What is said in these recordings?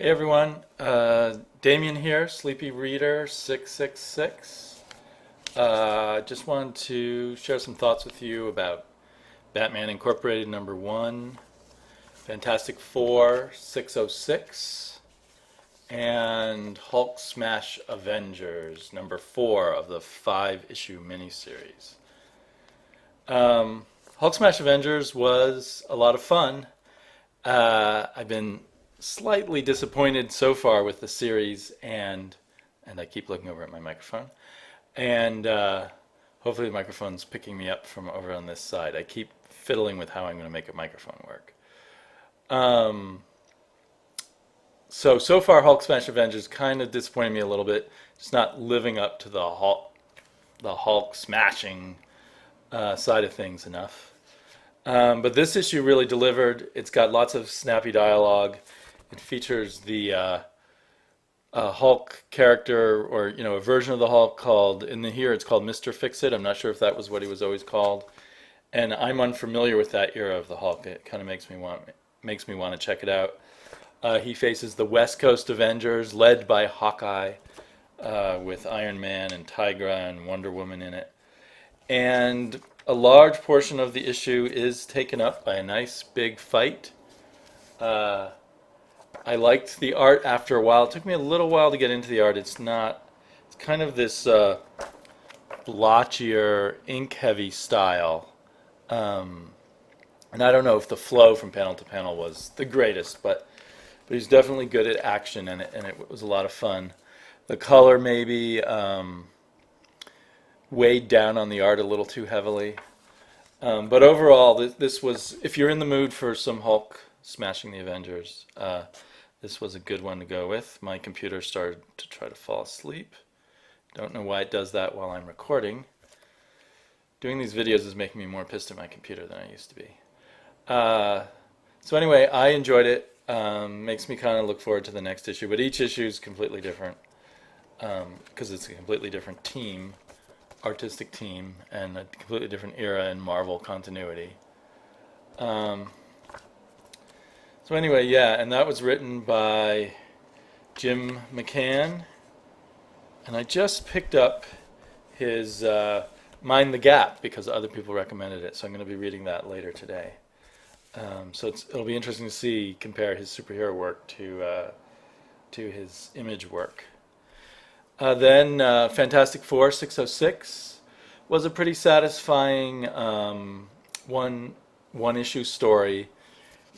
Hey everyone, Damien here, Sleepy Reader 666. Just wanted to share some thoughts with you about Batman Incorporated number 1, Fantastic Four 606, and Hulk Smash Avengers number 4 of the 5-issue miniseries. Hulk Smash Avengers was a lot of fun. I've been slightly disappointed so far with the series, and I keep looking over at my microphone, and hopefully the microphone's picking me up from over on this side. I keep fiddling with how I'm going to make a microphone work. So far, Hulk Smash Avengers kind of disappointed me a little bit. It's not living up to the Hulk smashing side of things enough. But this issue really delivered. It's got lots of snappy dialogue. It features the Hulk character, or a version of the Hulk called here it's called Mr. Fix-It. I'm not sure if that was what he was always called, and I'm unfamiliar with that era of the Hulk. It kind of makes me want to check it out. He faces the West Coast Avengers, led by Hawkeye, with Iron Man and Tigra and Wonder Woman in it, and a large portion of the issue is taken up by a nice big fight. I liked the art after a while. It took me a little while to get into the art. It's kind of this blotchier, ink-heavy style. And I don't know if the flow from panel to panel was the greatest, but he's definitely good at action, and it was a lot of fun. The color maybe weighed down on the art a little too heavily. But overall, this was, if you're in the mood for some Hulk smashing the Avengers, this was a good one to go with. My computer started to try to fall asleep. Don't know why it does that while I'm recording. Doing these videos is making me more pissed at my computer than I used to be. So anyway, I enjoyed it. Makes me kind of look forward to the next issue, but each issue is completely different because it's a completely different team, artistic team, and a completely different era in Marvel continuity. So anyway, yeah, and that was written by Jim McCann, and I just picked up his Mind the Gap because other people recommended it, so I'm going to be reading that later today. So it'll be interesting to compare his superhero work to his image work. Then Fantastic Four 606 was a pretty satisfying one issue story.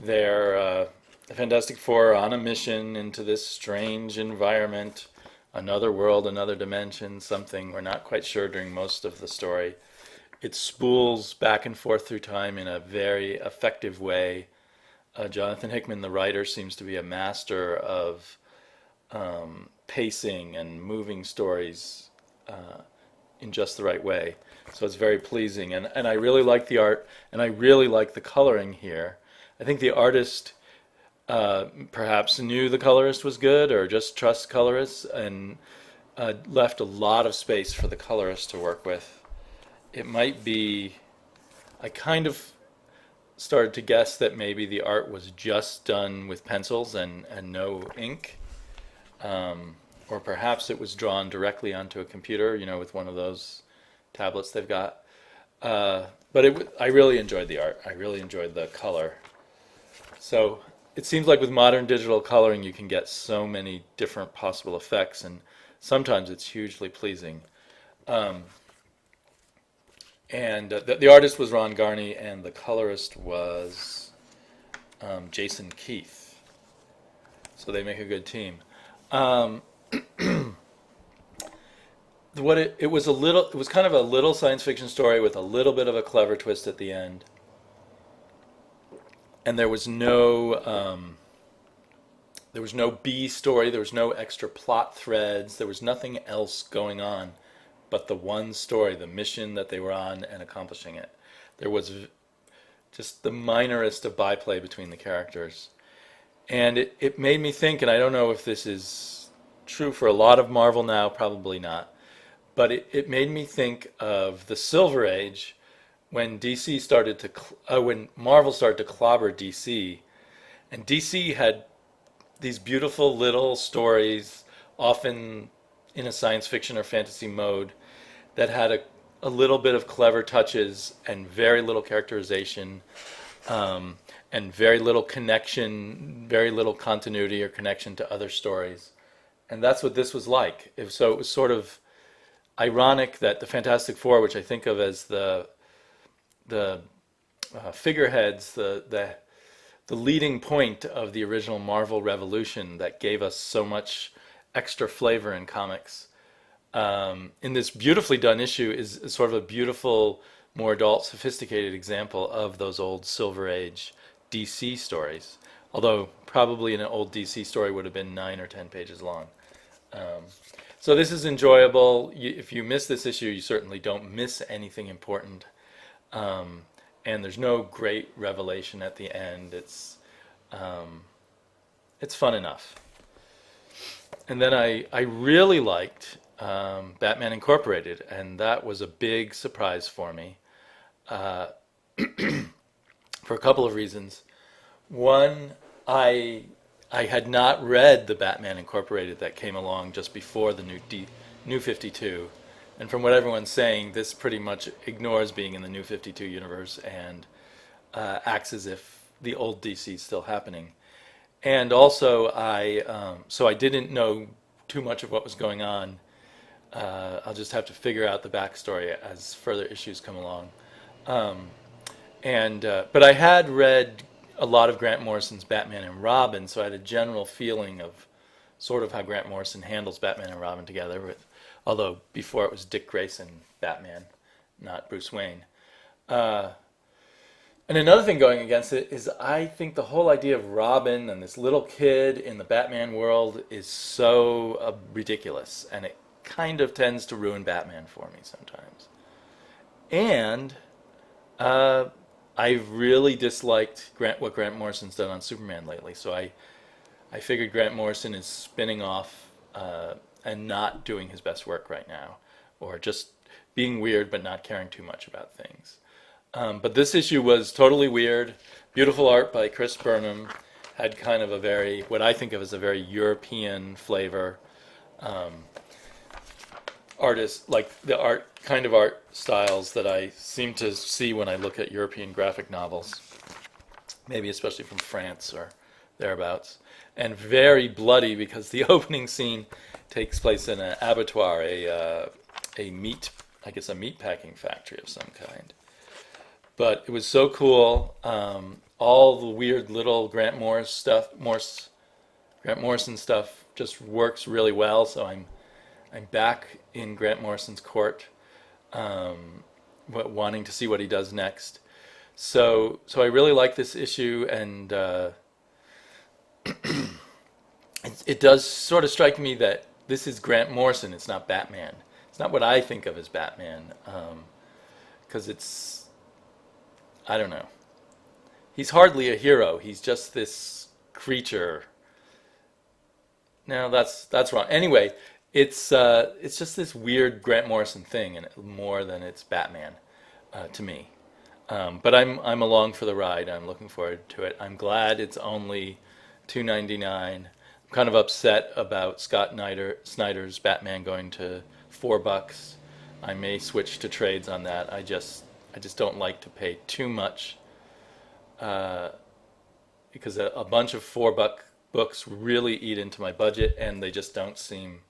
They're the Fantastic Four are on a mission into this strange environment, another world, another dimension, something we're not quite sure during most of the story. It spools back and forth through time in a very effective way. Jonathan Hickman, the writer, seems to be a master of pacing and moving stories in just the right way. So it's very pleasing, and I really like the art, and I really like the coloring here. I think the artist perhaps knew the colorist was good, or just trusts colorists, and left a lot of space for the colorist to work with. It might be, I kind of started to guess that maybe the art was just done with pencils and no ink, or perhaps it was drawn directly onto a computer, with one of those tablets they've got. But I really enjoyed the art. I really enjoyed the color. So it seems like with modern digital coloring you can get so many different possible effects, and sometimes it's hugely pleasing. And the artist was Ron Garney, and the colorist was Jason Keith. So they make a good team. It was kind of a little science fiction story with a little bit of a clever twist at the end. And there was no B story, there was no extra plot threads, there was nothing else going on but the one story, the mission that they were on and accomplishing it. There was just the minorest of byplay between the characters. And it made me think, and I don't know if this is true for a lot of Marvel now, probably not, but it made me think of the Silver Age, when when Marvel started to clobber DC, and DC had these beautiful little stories, often in a science fiction or fantasy mode, that had a little bit of clever touches and very little characterization, and very little connection, very little continuity or connection to other stories. And that's what this was like. So it was sort of ironic that the Fantastic Four, which I think of as the figureheads, the leading point of the original Marvel Revolution that gave us so much extra flavor in comics, in this beautifully done issue is sort of a beautiful, more adult, sophisticated example of those old Silver Age DC stories. Although probably an old DC story would have been 9 or 10 pages long. So this is enjoyable. If you miss this issue, you certainly don't miss anything important. And there's no great revelation at the end. It's fun enough. And then I really liked Batman Incorporated, and that was a big surprise for me for a couple of reasons. One, I had not read the Batman Incorporated that came along just before the New 52, and from what everyone's saying, this pretty much ignores being in the New 52 universe and acts as if the old DC is still happening. And also, so I didn't know too much of what was going on. I'll just have to figure out the backstory as further issues come along. But I had read a lot of Grant Morrison's Batman and Robin, so I had a general feeling of sort of how Grant Morrison handles Batman and Robin together, although before it was Dick Grayson Batman, not Bruce Wayne. And another thing going against it is I think the whole idea of Robin and this little kid in the Batman world is so ridiculous, and it kind of tends to ruin Batman for me sometimes. And I've really disliked what Grant Morrison's done on Superman lately, so I figured Grant Morrison is spinning off and not doing his best work right now, or just being weird but not caring too much about things. But this issue was totally weird. Beautiful art by Chris Burnham. Had kind of a very, what I think of as a very European flavor. Artists, like the kind of art styles that I seem to see when I look at European graphic novels. Maybe especially from France or thereabouts. And very bloody because the opening scene takes place in an abattoir, a meat packing factory of some kind. But it was so cool. All the weird little Grant Morrison stuff just works really well. So I'm back in Grant Morrison's court, wanting to see what he does next. So I really like this issue, and it does sort of strike me that this is Grant Morrison. It's not Batman. It's not what I think of as Batman, because it's, I don't know. He's hardly a hero. He's just this creature. No, that's wrong. Anyway, it's just this weird Grant Morrison thing, and more than it's Batman to me. But I'm along for the ride. I'm looking forward to it. I'm glad it's only $2.99. I'm kind of upset about Scott Snyder's Batman going to $4. I may switch to trades on that. I just don't like to pay too much, because a bunch of $4 books really eat into my budget, and they just don't seem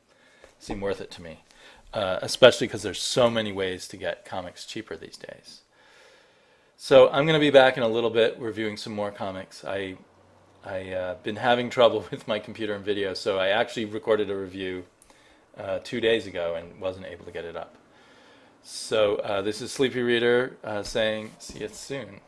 worth it to me, especially because there's so many ways to get comics cheaper these days. So I'm going to be back in a little bit reviewing some more comics. I've been having trouble with my computer and video, so I actually recorded a review 2 days ago and wasn't able to get it up. So this is Sleepy Reader saying see you soon.